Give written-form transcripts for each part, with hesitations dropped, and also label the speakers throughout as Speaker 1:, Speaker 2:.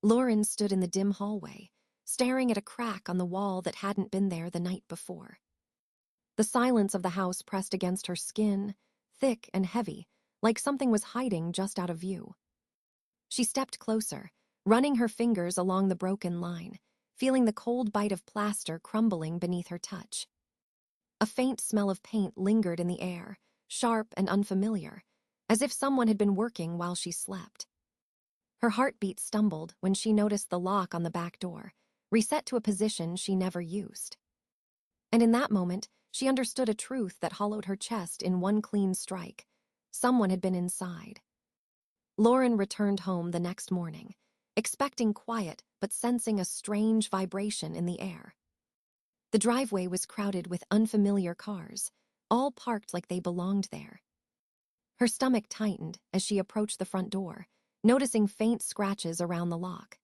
Speaker 1: Lauren stood in the dim hallway, staring at a crack on the wall that hadn't been there the night before. The silence of the house pressed against her skin, thick and heavy, like something was hiding just out of view. She stepped closer, running her fingers along the broken line, feeling the cold bite of plaster crumbling beneath her touch. A faint smell of paint lingered in the air, sharp and unfamiliar, as if someone had been working while she slept. Her heartbeat stumbled when she noticed the lock on the back door, reset to a position she never used. And in that moment, she understood a truth that hollowed her chest in one clean strike. Someone had been inside. Lauren returned home the next morning, expecting quiet but sensing a strange vibration in the air. The driveway was crowded with unfamiliar cars, all parked like they belonged there. Her stomach tightened as she approached the front door, noticing faint scratches around the lock.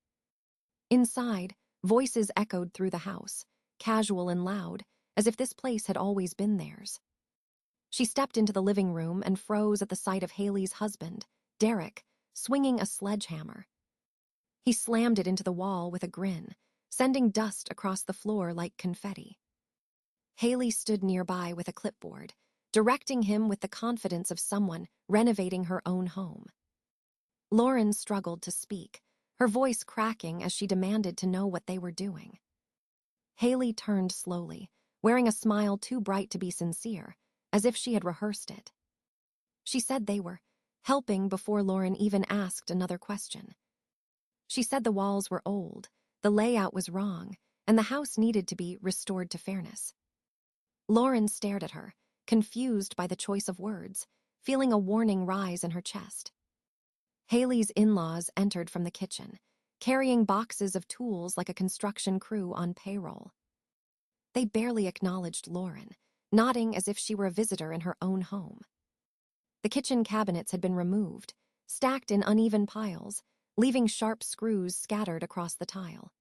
Speaker 1: Inside, voices echoed through the house, casual and loud, as if this place had always been theirs. She stepped into the living room and froze at the sight of Haley's husband, Derek, swinging a sledgehammer. He slammed it into the wall with a grin, sending dust across the floor like confetti. Haley stood nearby with a clipboard, directing him with the confidence of someone renovating her own home. Lauren struggled to speak, her voice cracking as she demanded to know what they were doing. Haley turned slowly, wearing a smile too bright to be sincere, as if she had rehearsed it. She said they were helping before Lauren even asked another question. She said the walls were old, the layout was wrong, and the house needed to be restored to fairness. Lauren stared at her, confused by the choice of words, feeling a warning rise in her chest. Haley's in-laws entered from the kitchen, carrying boxes of tools like a construction crew on payroll. They barely acknowledged Lauren, nodding as if she were a visitor in her own home. The kitchen cabinets had been removed, stacked in uneven piles, leaving sharp screws scattered across the tile.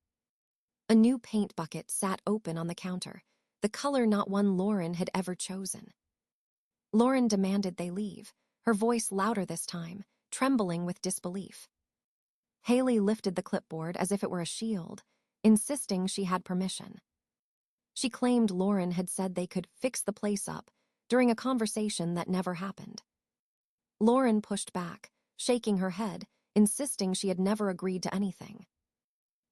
Speaker 1: A new paint bucket sat open on the counter, the color not one Lauren had ever chosen. Lauren demanded they leave, her voice louder this time, trembling with disbelief. Haley lifted the clipboard as if it were a shield, insisting she had permission. She claimed Lauren had said they could fix the place up during a conversation that never happened. Lauren pushed back, shaking her head, insisting she had never agreed to anything.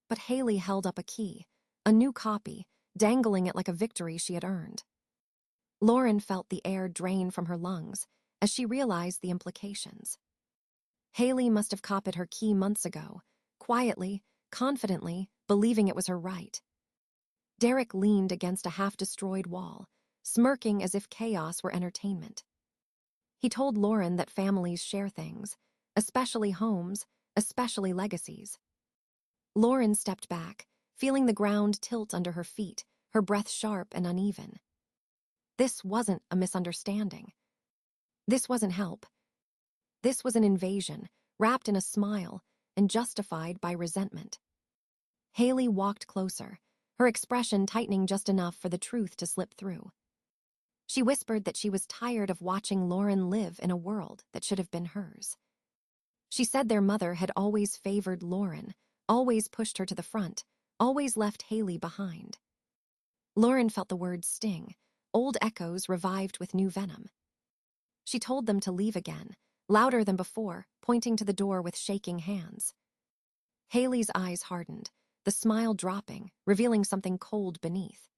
Speaker 1: But Haley held up a key, a new copy, dangling it like a victory she had earned. Lauren felt the air drain from her lungs as she realized the implications. Haley must have copied her key months ago, quietly, confidently, believing it was her right. Derek leaned against a half-destroyed wall, smirking as if chaos were entertainment. He told Lauren that families share things, especially homes, especially legacies. Lauren stepped back, feeling the ground tilt under her feet, her breath sharp and uneven. This wasn't a misunderstanding. This wasn't help. This was an invasion, wrapped in a smile and justified by resentment. Haley walked closer, her expression tightening just enough for the truth to slip through. She whispered that she was tired of watching Lauren live in a world that should have been hers. She said their mother had always favored Lauren, always pushed her to the front, always left Haley behind. Lauren felt the words sting, old echoes revived with new venom. She told them to leave again, louder than before, pointing to the door with shaking hands. Haley's eyes hardened, the smile dropping, revealing something cold beneath.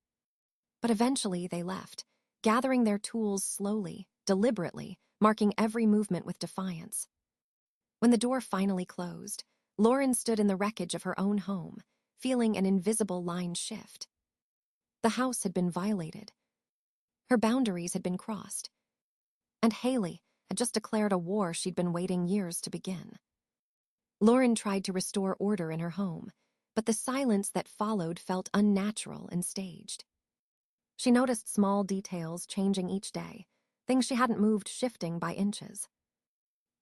Speaker 1: But eventually they left, gathering their tools slowly, deliberately, marking every movement with defiance. When the door finally closed, Lauren stood in the wreckage of her own home, feeling an invisible line shift. The house had been violated. Her boundaries had been crossed. And Haley had just declared a war she'd been waiting years to begin. Lauren tried to restore order in her home, but the silence that followed felt unnatural and staged. She noticed small details changing each day, things she hadn't moved shifting by inches.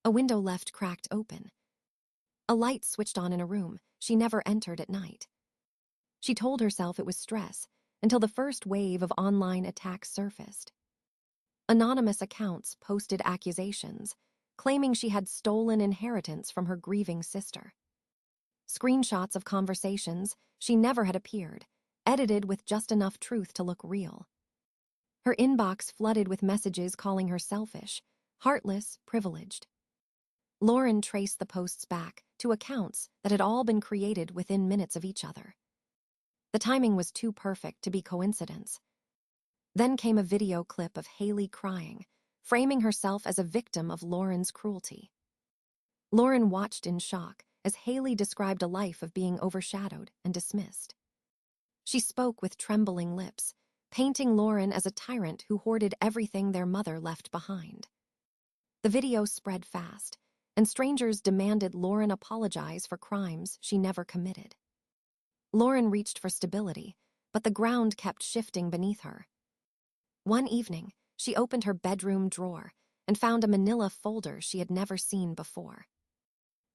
Speaker 1: A window left cracked open. A light switched on in a room she never entered at night. She told herself it was stress until the first wave of online attacks surfaced. Anonymous accounts posted accusations, claiming she had stolen inheritance from her grieving sister. Screenshots of conversations she never had appeared, edited with just enough truth to look real. Her inbox flooded with messages calling her selfish, heartless, privileged. Lauren traced the posts back to accounts that had all been created within minutes of each other. The timing was too perfect to be coincidence. Then came a video clip of Haley crying, framing herself as a victim of Lauren's cruelty. Lauren watched in shock as Haley described a life of being overshadowed and dismissed. She spoke with trembling lips, painting Lauren as a tyrant who hoarded everything their mother left behind. The video spread fast, and strangers demanded Lauren apologize for crimes she never committed. Lauren reached for stability, but the ground kept shifting beneath her. One evening, she opened her bedroom drawer and found a manila folder she had never seen before.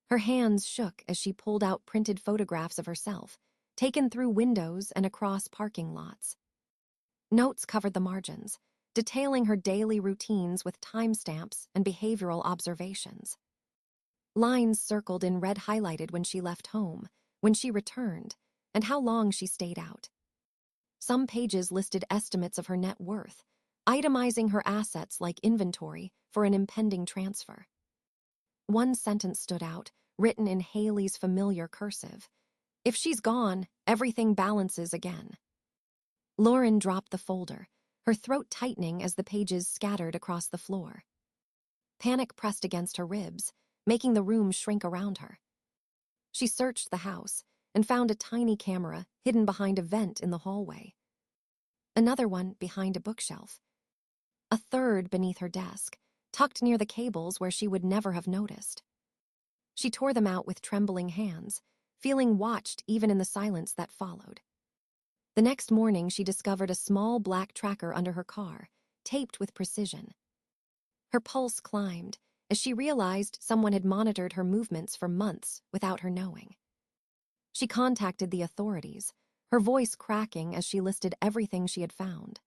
Speaker 1: Her hands shook as she pulled out printed photographs of herself, taken through windows and across parking lots. Notes covered the margins, detailing her daily routines with timestamps and behavioral observations. Lines circled in red highlighted when she left home, when she returned, and how long she stayed out. Some pages listed estimates of her net worth, itemizing her assets like inventory for an impending transfer. One sentence stood out, written in Haley's familiar cursive. "If she's gone, everything balances again." Lauren dropped the folder, her throat tightening as the pages scattered across the floor. Panic pressed against her ribs, making the room shrink around her. She searched the house and found a tiny camera hidden behind a vent in the hallway. Another one behind a bookshelf. A third beneath her desk, tucked near the cables where she would never have noticed. She tore them out with trembling hands, feeling watched even in the silence that followed. The next morning, she discovered a small black tracker under her car, taped with precision. Her pulse climbed as she realized someone had monitored her movements for months without her knowing. She contacted the authorities, her voice cracking as she listed everything she had found.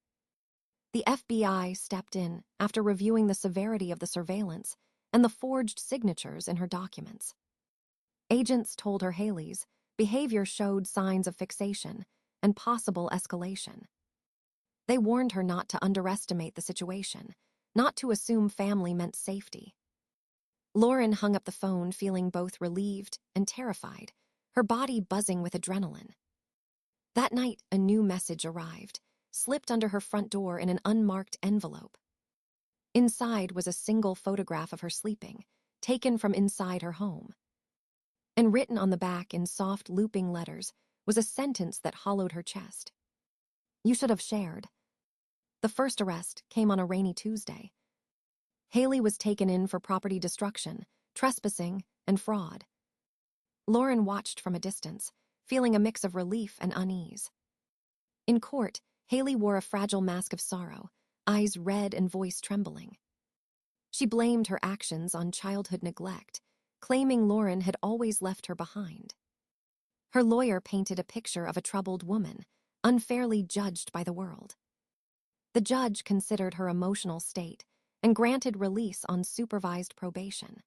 Speaker 1: The FBI stepped in after reviewing the severity of the surveillance and the forged signatures in her documents. Agents told her Haley's behavior showed signs of fixation and possible escalation. They warned her not to underestimate the situation, not to assume family meant safety. Lauren hung up the phone feeling both relieved and terrified, her body buzzing with adrenaline. That night, a new message arrived, slipped under her front door in an unmarked envelope. Inside was a single photograph of her sleeping, taken from inside her home. And written on the back in soft looping letters was a sentence that hollowed her chest. "You should have shared." The first arrest came on a rainy Tuesday. Haley was taken in for property destruction, trespassing, and fraud. Lauren watched from a distance, feeling a mix of relief and unease. In court, Haley wore a fragile mask of sorrow, eyes red and voice trembling. She blamed her actions on childhood neglect, claiming Lauren had always left her behind. Her lawyer painted a picture of a troubled woman, unfairly judged by the world. The judge considered her emotional state and granted release on supervised probation.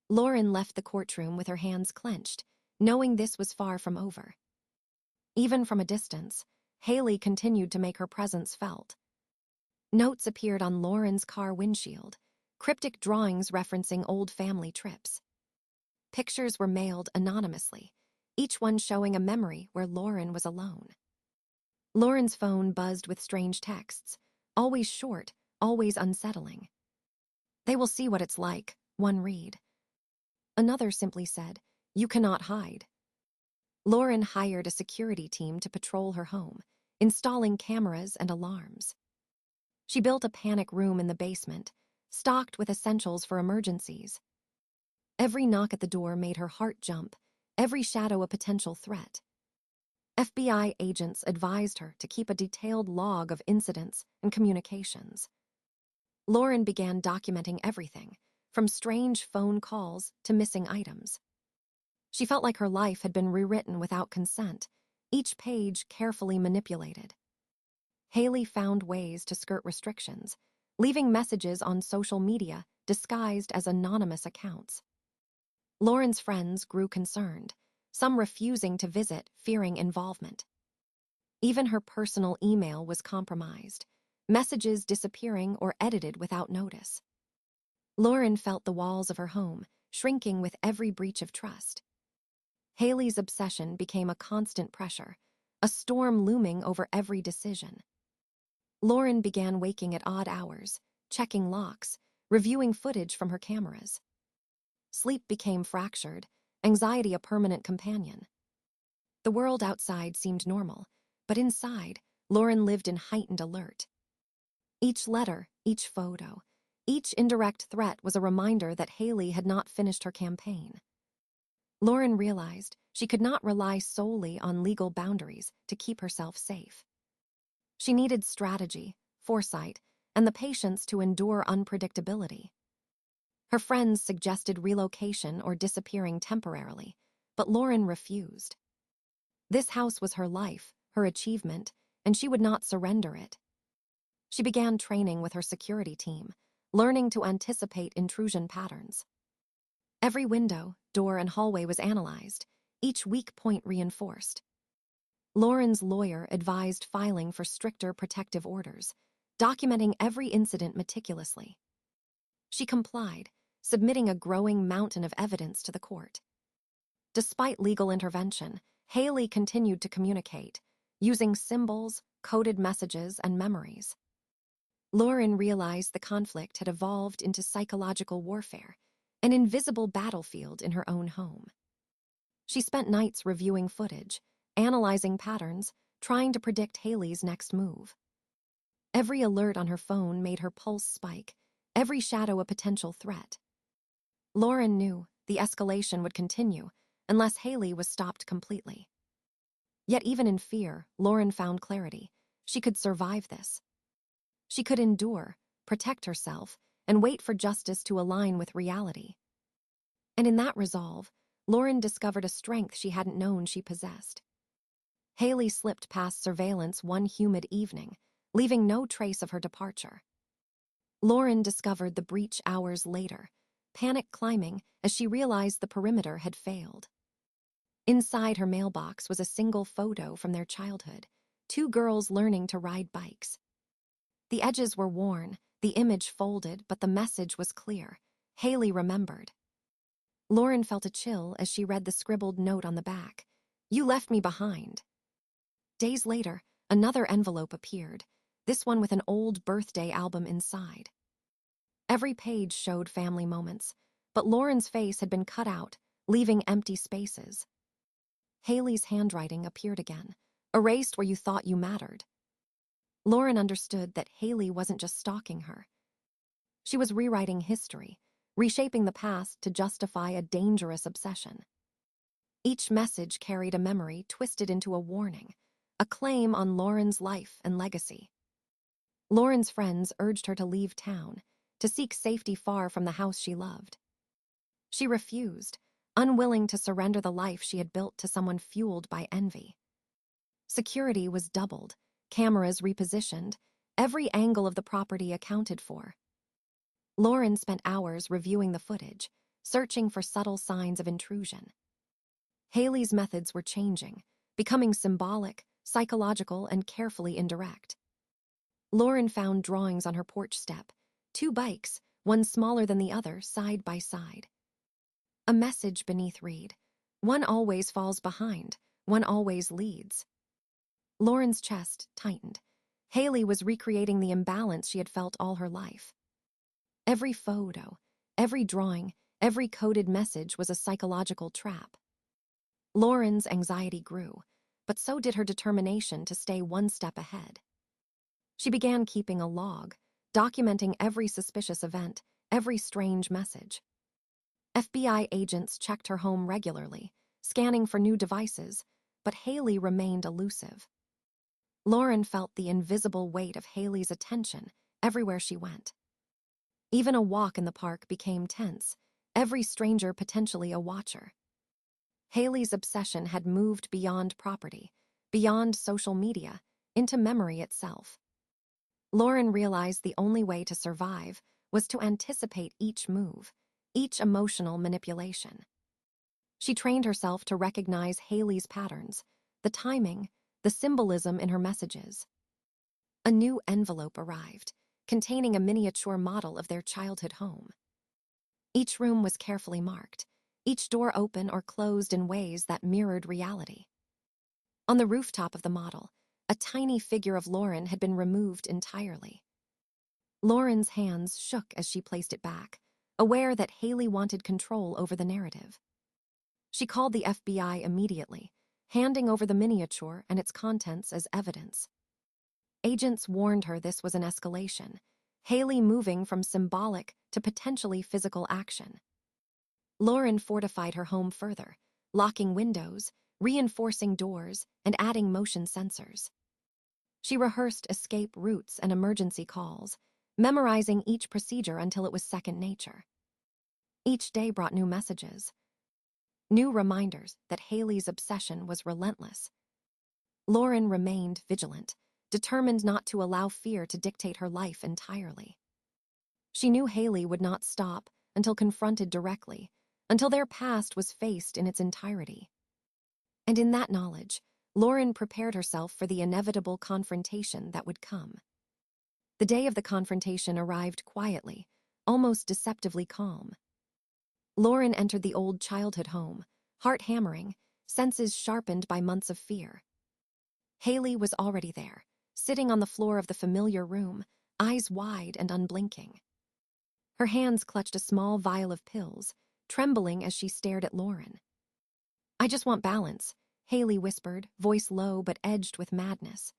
Speaker 1: Lauren left the courtroom with her hands clenched, knowing this was far from over. Even from a distance, Haley continued to make her presence felt. Notes appeared on Lauren's car windshield, cryptic drawings referencing old family trips. Pictures were mailed anonymously, each one showing a memory where Lauren was alone. Lauren's phone buzzed with strange texts, always short, always unsettling. "They will see what it's like," one read. Another simply said, "You cannot hide." Lauren hired a security team to patrol her home, installing cameras and alarms. She built a panic room in the basement, stocked with essentials for emergencies. Every knock at the door made her heart jump, every shadow a potential threat. FBI agents advised her to keep a detailed log of incidents and communications. Lauren began documenting everything, from strange phone calls to missing items. She felt like her life had been rewritten without consent, each page carefully manipulated. Haley found ways to skirt restrictions, leaving messages on social media disguised as anonymous accounts. Lauren's friends grew concerned, some refusing to visit, fearing involvement. Even her personal email was compromised, messages disappearing or edited without notice. Lauren felt the walls of her home shrinking with every breach of trust. Haley's obsession became a constant pressure, a storm looming over every decision. Lauren began waking at odd hours, checking locks, reviewing footage from her cameras. Sleep became fractured, anxiety a permanent companion. The world outside seemed normal, but inside, Lauren lived in heightened alert. Each letter, each photo, each indirect threat was a reminder that Haley had not finished her campaign. Lauren realized she could not rely solely on legal boundaries to keep herself safe. She needed strategy, foresight, and the patience to endure unpredictability. Her friends suggested relocation or disappearing temporarily, but Lauren refused. This house was her life, her achievement, and she would not surrender it. She began training with her security team, learning to anticipate intrusion patterns. Every window, door, and hallway was analyzed, each weak point reinforced. Lauren's lawyer advised filing for stricter protective orders, documenting every incident meticulously. She complied, submitting a growing mountain of evidence to the court. Despite legal intervention, Haley continued to communicate, using symbols, coded messages, and memories. Lauren realized the conflict had evolved into psychological warfare, an invisible battlefield in her own home. She spent nights reviewing footage, analyzing patterns, trying to predict Haley's next move. Every alert on her phone made her pulse spike, every shadow a potential threat. Lauren knew the escalation would continue unless Haley was stopped completely. Yet even in fear, Lauren found clarity. She could survive this. She could endure, protect herself, and wait for justice to align with reality. And in that resolve, Lauren discovered a strength she hadn't known she possessed. Haley slipped past surveillance one humid evening, leaving no trace of her departure. Lauren discovered the breach hours later, panic climbing as she realized the perimeter had failed. Inside her mailbox was a single photo from their childhood, two girls learning to ride bikes. The edges were worn, the image folded, but the message was clear. Haley remembered. Lauren felt a chill as she read the scribbled note on the back. "You left me behind." Days later, another envelope appeared, this one with an old birthday album inside. Every page showed family moments, but Lauren's face had been cut out, leaving empty spaces. Haley's handwriting appeared again, erased where you thought you mattered. Lauren understood that Haley wasn't just stalking her. She was rewriting history, reshaping the past to justify a dangerous obsession. Each message carried a memory twisted into a warning, a claim on Lauren's life and legacy. Lauren's friends urged her to leave town, to seek safety far from the house she loved. She refused, unwilling to surrender the life she had built to someone fueled by envy. Security was doubled, cameras repositioned, every angle of the property accounted for. Lauren spent hours reviewing the footage, searching for subtle signs of intrusion. Haley's methods were changing, becoming symbolic, psychological, and carefully indirect. Lauren found drawings on her porch step, two bikes, one smaller than the other, side by side. A message beneath read, "One always falls behind, one always leads." Lauren's chest tightened. Haley was recreating the imbalance she had felt all her life. Every photo, every drawing, every coded message was a psychological trap. Lauren's anxiety grew, but so did her determination to stay one step ahead. She began keeping a log, documenting every suspicious event, every strange message. FBI agents checked her home regularly, scanning for new devices, but Haley remained elusive. Lauren felt the invisible weight of Haley's attention everywhere she went. Even a walk in the park became tense, every stranger potentially a watcher. Haley's obsession had moved beyond property, beyond social media, into memory itself. Lauren realized the only way to survive was to anticipate each move, each emotional manipulation. She trained herself to recognize Haley's patterns, the timing, the symbolism in her messages. A new envelope arrived, containing a miniature model of their childhood home. Each room was carefully marked, each door open or closed in ways that mirrored reality. On the rooftop of the model, a tiny figure of Lauren had been removed entirely. Lauren's hands shook as she placed it back, aware that Haley wanted control over the narrative. She called the FBI immediately, handing over the miniature and its contents as evidence. Agents warned her this was an escalation, Haley moving from symbolic to potentially physical action. Lauren fortified her home further, locking windows, reinforcing doors, and adding motion sensors. She rehearsed escape routes and emergency calls, memorizing each procedure until it was second nature. Each day brought new messages, new reminders that Haley's obsession was relentless. Lauren remained vigilant, determined not to allow fear to dictate her life entirely. She knew Haley would not stop until confronted directly, until their past was faced in its entirety. And in that knowledge, Lauren prepared herself for the inevitable confrontation that would come. The day of the confrontation arrived quietly, almost deceptively calm. Lauren entered the old childhood home, heart hammering, senses sharpened by months of fear. Haley was already there, sitting on the floor of the familiar room, eyes wide and unblinking. Her hands clutched a small vial of pills, trembling as she stared at Lauren. "I just want balance," Haley whispered, voice low but edged with madness.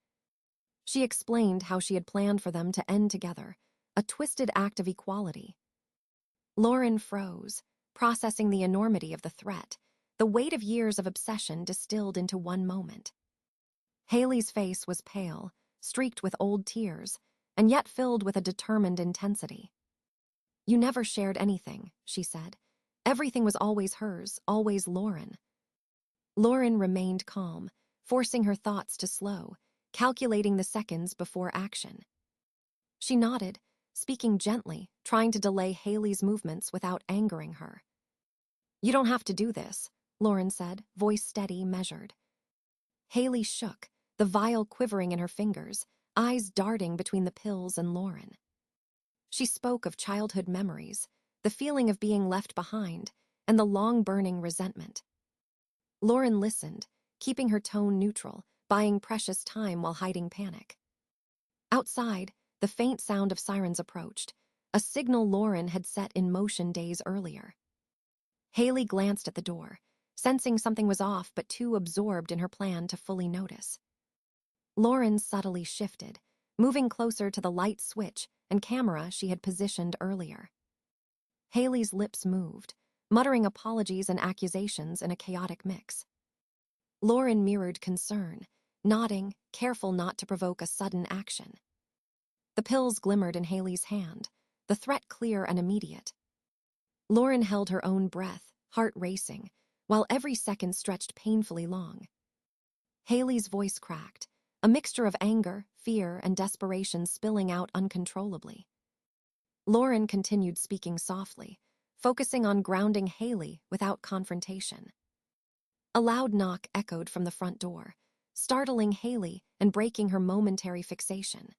Speaker 1: She explained how she had planned for them to end together, a twisted act of equality. Lauren froze, processing the enormity of the threat, the weight of years of obsession distilled into one moment. Haley's face was pale, streaked with old tears, and yet filled with a determined intensity. "You never shared anything," she said. "Everything was always hers, always Lauren." Lauren remained calm, forcing her thoughts to slow, calculating the seconds before action. She nodded, speaking gently, trying to delay Haley's movements without angering her. "You don't have to do this," Lauren said, voice steady, measured. Haley shook, the vial quivering in her fingers, eyes darting between the pills and Lauren. She spoke of childhood memories, the feeling of being left behind, and the long-burning resentment. Lauren listened, keeping her tone neutral, buying precious time while hiding panic. Outside, the faint sound of sirens approached, a signal Lauren had set in motion days earlier. Haley glanced at the door, sensing something was off but too absorbed in her plan to fully notice. Lauren subtly shifted, moving closer to the light switch and camera she had positioned earlier. Haley's lips moved, muttering apologies and accusations in a chaotic mix. Lauren mirrored concern, nodding, careful not to provoke a sudden action. The pills glimmered in Haley's hand, the threat clear and immediate. Lauren held her own breath, heart racing, while every second stretched painfully long. Haley's voice cracked, a mixture of anger, fear, and desperation spilling out uncontrollably. Lauren continued speaking softly, focusing on grounding Haley without confrontation. A loud knock echoed from the front door, startling Haley and breaking her momentary fixation.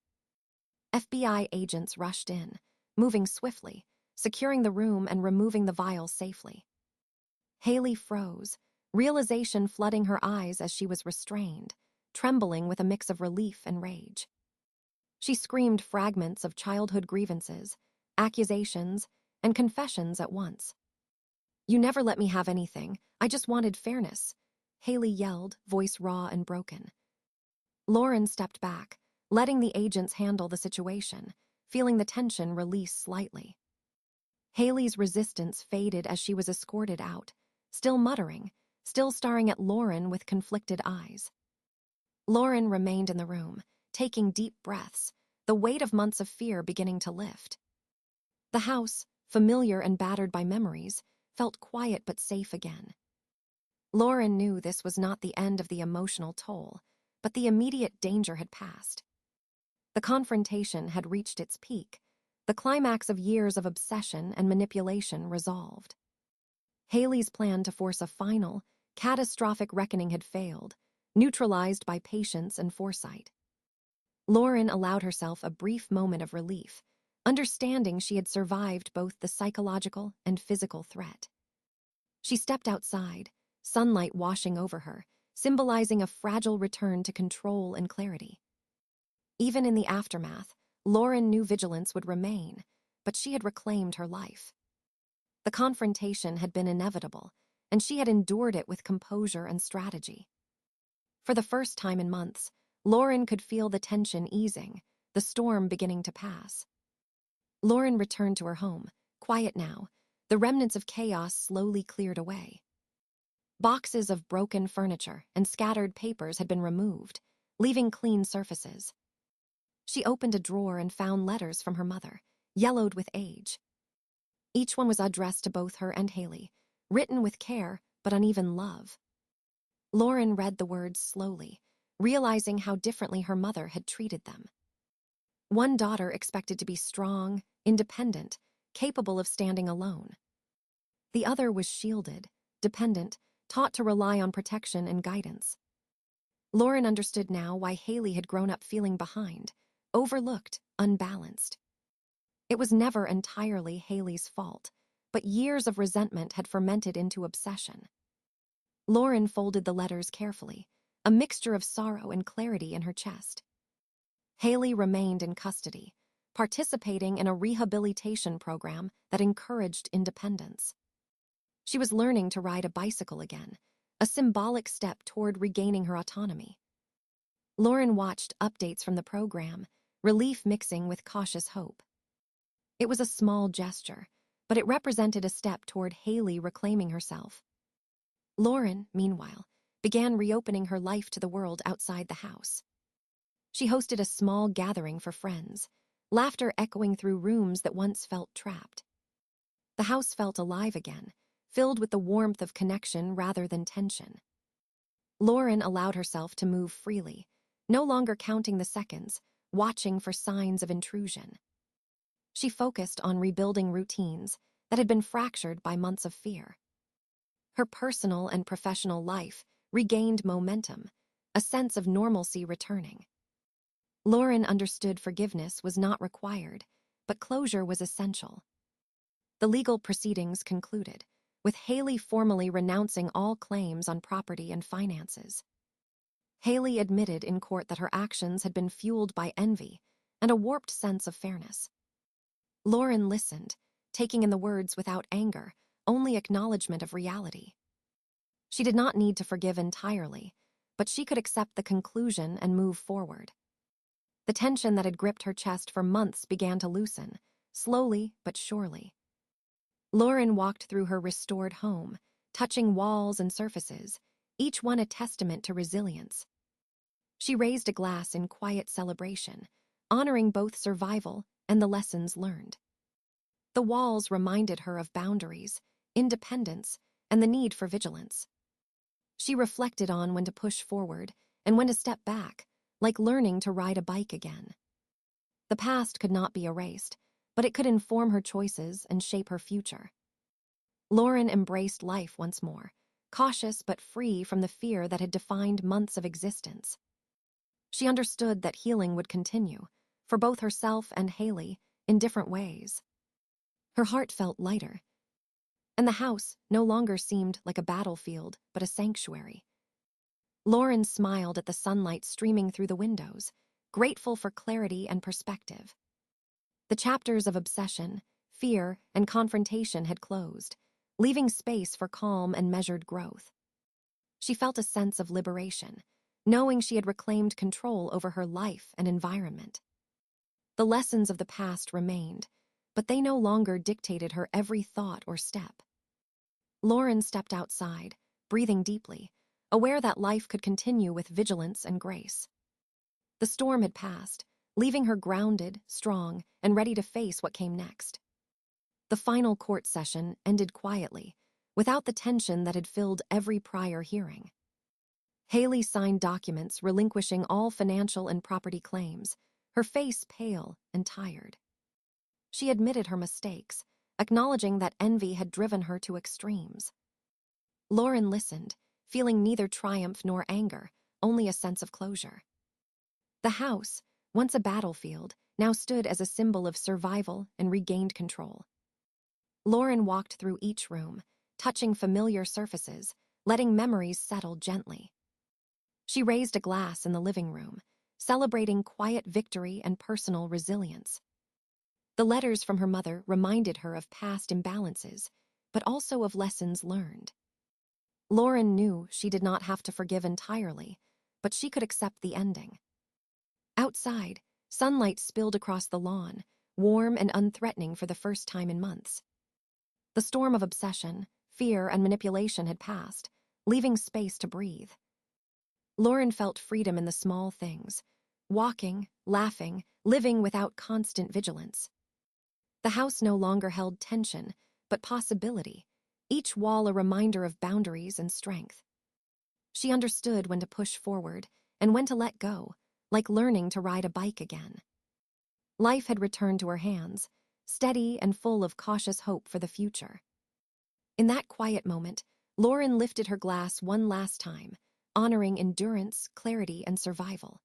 Speaker 1: FBI agents rushed in, moving swiftly, securing the room and removing the vial safely. Haley froze, realization flooding her eyes as she was restrained, trembling with a mix of relief and rage. She screamed fragments of childhood grievances, accusations, and confessions at once. "You never let me have anything. I just wanted fairness," Haley yelled, voice raw and broken. Lauren stepped back, letting the agents handle the situation, feeling the tension release slightly. Haley's resistance faded as she was escorted out, still muttering, still staring at Lauren with conflicted eyes. Lauren remained in the room, taking deep breaths, the weight of months of fear beginning to lift. The house, familiar and battered by memories, felt quiet but safe again. Lauren knew this was not the end of the emotional toll, but the immediate danger had passed. The confrontation had reached its peak, the climax of years of obsession and manipulation resolved. Haley's plan to force a final, catastrophic reckoning had failed, neutralized by patience and foresight. Lauren allowed herself a brief moment of relief, understanding she had survived both the psychological and physical threat. She stepped outside, sunlight washing over her, symbolizing a fragile return to control and clarity. Even in the aftermath, Lauren knew vigilance would remain, but she had reclaimed her life. The confrontation had been inevitable, and she had endured it with composure and strategy. For the first time in months, Lauren could feel the tension easing, the storm beginning to pass. Lauren returned to her home, quiet now, the remnants of chaos slowly cleared away. Boxes of broken furniture and scattered papers had been removed, leaving clean surfaces. She opened a drawer and found letters from her mother, yellowed with age. Each one was addressed to both her and Haley, written with care but uneven love. Lauren read the words slowly, realizing how differently her mother had treated them. One daughter expected to be strong, independent, capable of standing alone. The other was shielded, dependent, taught to rely on protection and guidance. Lauren understood now why Haley had grown up feeling behind, overlooked, unbalanced. It was never entirely Haley's fault, but years of resentment had fermented into obsession. Lauren folded the letters carefully, a mixture of sorrow and clarity in her chest. Haley remained in custody, participating in a rehabilitation program that encouraged independence. She was learning to ride a bicycle again, a symbolic step toward regaining her autonomy. Lauren watched updates from the program, relief mixing with cautious hope. It was a small gesture, but it represented a step toward Haley reclaiming herself. Lauren, meanwhile, began reopening her life to the world outside the house. She hosted a small gathering for friends, laughter echoing through rooms that once felt trapped. The house felt alive again, filled with the warmth of connection rather than tension. Lauren allowed herself to move freely, no longer counting the seconds, watching for signs of intrusion. She focused on rebuilding routines that had been fractured by months of fear. Her personal and professional life regained momentum, a sense of normalcy returning. Lauren understood forgiveness was not required, but closure was essential. The legal proceedings concluded, with Haley formally renouncing all claims on property and finances. Haley admitted in court that her actions had been fueled by envy and a warped sense of fairness. Lauren listened, taking in the words without anger, only acknowledgement of reality. She did not need to forgive entirely, but she could accept the conclusion and move forward. The tension that had gripped her chest for months began to loosen, slowly but surely. Lauren walked through her restored home, touching walls and surfaces, each one a testament to resilience. She raised a glass in quiet celebration, honoring both survival and the lessons learned. The walls reminded her of boundaries, independence, and the need for vigilance. She reflected on when to push forward and when to step back, like learning to ride a bike again. The past could not be erased, but it could inform her choices and shape her future. Lauren embraced life once more, cautious but free from the fear that had defined months of existence. She understood that healing would continue, for both herself and Haley, in different ways. Her heart felt lighter, and the house no longer seemed like a battlefield but a sanctuary. Lauren smiled at the sunlight streaming through the windows, grateful for clarity and perspective. The chapters of obsession, fear, and confrontation had closed, leaving space for calm and measured growth. She felt a sense of liberation, knowing she had reclaimed control over her life and environment. The lessons of the past remained, but they no longer dictated her every thought or step. Lauren stepped outside, breathing deeply, aware that life could continue with vigilance and grace. The storm had passed, leaving her grounded, strong, and ready to face what came next. The final court session ended quietly, without the tension that had filled every prior hearing. Haley signed documents relinquishing all financial and property claims, her face pale and tired. She admitted her mistakes, acknowledging that envy had driven her to extremes. Lauren listened, feeling neither triumph nor anger, only a sense of closure. The house, once a battlefield, now stood as a symbol of survival and regained control. Lauren walked through each room, touching familiar surfaces, letting memories settle gently. She raised a glass in the living room, celebrating quiet victory and personal resilience. The letters from her mother reminded her of past imbalances, but also of lessons learned. Lauren knew she did not have to forgive entirely, but she could accept the ending. Outside, sunlight spilled across the lawn, warm and unthreatening for the first time in months. The storm of obsession, fear, and manipulation had passed, leaving space to breathe. Lauren felt freedom in the small things, walking, laughing, living without constant vigilance. The house no longer held tension, but possibility, each wall a reminder of boundaries and strength. She understood when to push forward and when to let go, like learning to ride a bike again. Life had returned to her hands, steady and full of cautious hope for the future. In that quiet moment, Lauren lifted her glass one last time, honoring endurance, clarity, and survival.